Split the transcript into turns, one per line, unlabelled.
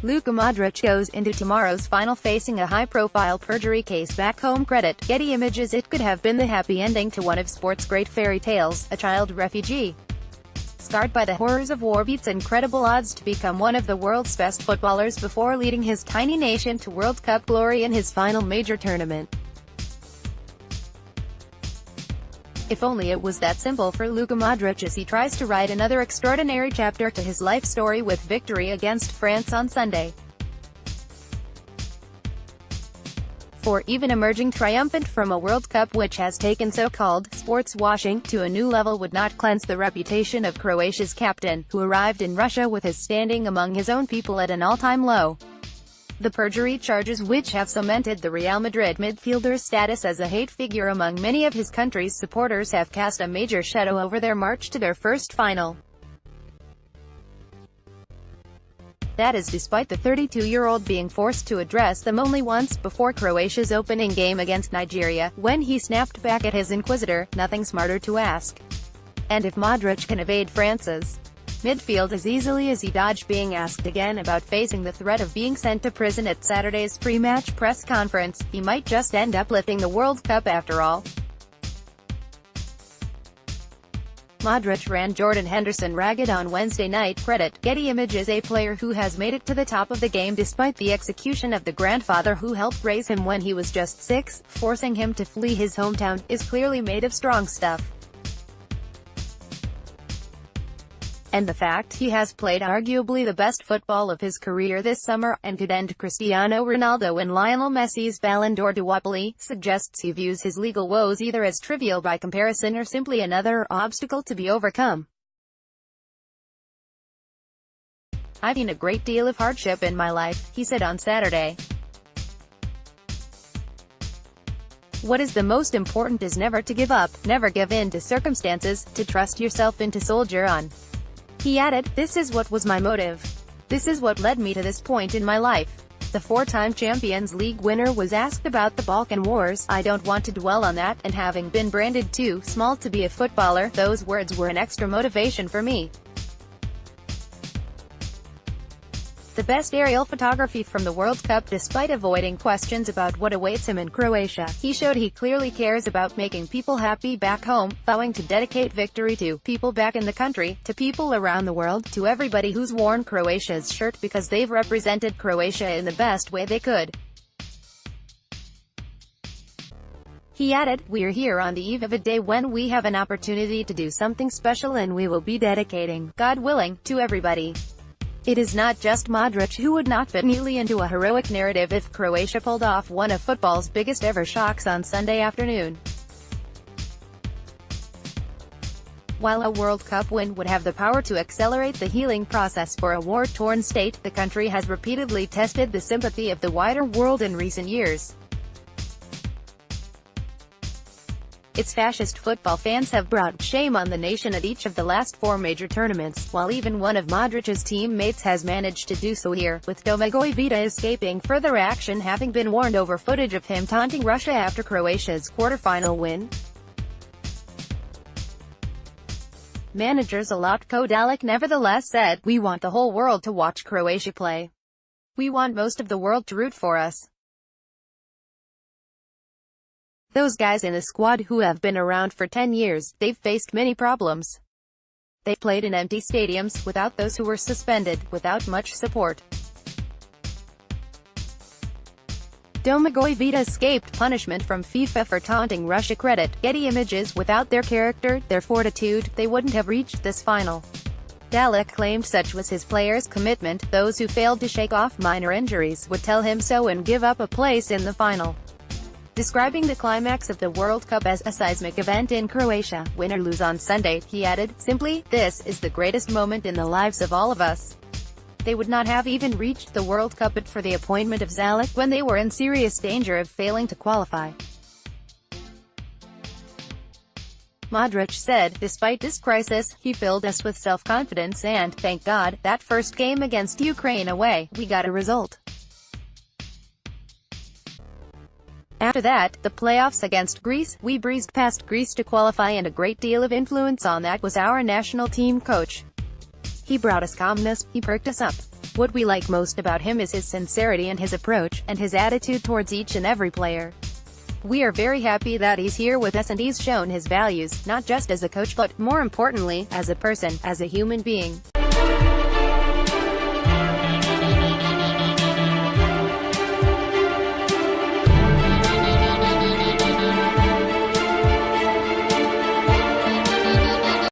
Luka Modric goes into tomorrow's final facing a high-profile perjury case back home. Credit Getty Images. It could have been the happy ending to one of sport's great fairy tales. A child refugee, scarred by the horrors of war, beats incredible odds to become one of the world's best footballers before leading his tiny nation to World Cup glory in his final major tournament. If only it was that simple for Luka Modric as he tries to write another extraordinary chapter to his life story with victory against France on Sunday. For even emerging triumphant from a World Cup which has taken so-called sports washing to a new level would not cleanse the reputation of Croatia's captain, who arrived in Russia with his standing among his own people at an all-time low. The perjury charges, which have cemented the Real Madrid midfielder's status as a hate figure among many of his country's supporters, have cast a major shadow over their march to their first final. That is despite the 32-year-old being forced to address them only once, before Croatia's opening game against Nigeria, when he snapped back at his inquisitor, "Nothing smarter to ask." And if Modric can evade France's midfield as easily as he dodged being asked again about facing the threat of being sent to prison at Saturday's pre-match press conference, he might just end up lifting the World Cup after all. Modric ran Jordan Henderson ragged on Wednesday night. Credit Getty Images. A player who has made it to the top of the game despite the execution of the grandfather who helped raise him when he was just 6, forcing him to flee his hometown, is clearly made of strong stuff. And the fact he has played arguably the best football of his career this summer, and could end Cristiano Ronaldo and Lionel Messi's Ballon d'Or duopoly, suggests he views his legal woes either as trivial by comparison or simply another obstacle to be overcome. "I've seen a great deal of hardship in my life," he said on Saturday. "What is the most important is never to give up, never give in to circumstances, to trust yourself and to soldier on." He added, "This is what was my motive. This is what led me to this point in my life." The four-time Champions League winner was asked about the Balkan Wars. "I don't want to dwell on that, and having been branded too small to be a footballer, those words were an extra motivation for me." The best aerial photography from the World Cup. Despite avoiding questions about what awaits him in Croatia, he showed he clearly cares about making people happy back home, vowing to dedicate victory to people back in the country, to people around the world, to everybody who's worn Croatia's shirt because they've represented Croatia in the best way they could. He added, "We're here on the eve of a day when we have an opportunity to do something special, and we will be dedicating, God willing, to everybody." It is not just Modric who would not fit neatly into a heroic narrative if Croatia pulled off one of football's biggest ever shocks on Sunday afternoon. While a World Cup win would have the power to accelerate the healing process for a war-torn state, the country has repeatedly tested the sympathy of the wider world in recent years. Its fascist football fans have brought shame on the nation at each of the last 4 major tournaments, while even one of Modric's teammates has managed to do so here, with Vida escaping further action, having been warned over footage of him taunting Russia after Croatia's quarter-final win. Manager Zlatko Dalic nevertheless said, "We want the whole world to watch Croatia play. We want most of the world to root for us. Those guys in the squad who have been around for 10 years, they've faced many problems. They've played in empty stadiums, without those who were suspended, without much support. Vida escaped punishment from FIFA for taunting Russia." Credit Getty Images. Without their character, their fortitude, they wouldn't have reached this final. Dalic claimed such was his players' commitment. Those who failed to shake off minor injuries would tell him so and give up a place in the final. Describing the climax of the World Cup as a seismic event in Croatia, win or lose on Sunday, he added, "Simply, this is the greatest moment in the lives of all of us." They would not have even reached the World Cup but for the appointment of Zalic, when they were in serious danger of failing to qualify. Modric said, "Despite this crisis, he filled us with self-confidence and, thank God, that first game against Ukraine away, we got a result. After that, the playoffs against Greece, we breezed past Greece to qualify, and a great deal of influence on that was our national team coach. He brought us calmness, he perked us up. What we like most about him is his sincerity and his approach, and his attitude towards each and every player. We are very happy that he's here with us and he's shown his values, not just as a coach but, more importantly, as a person, as a human being.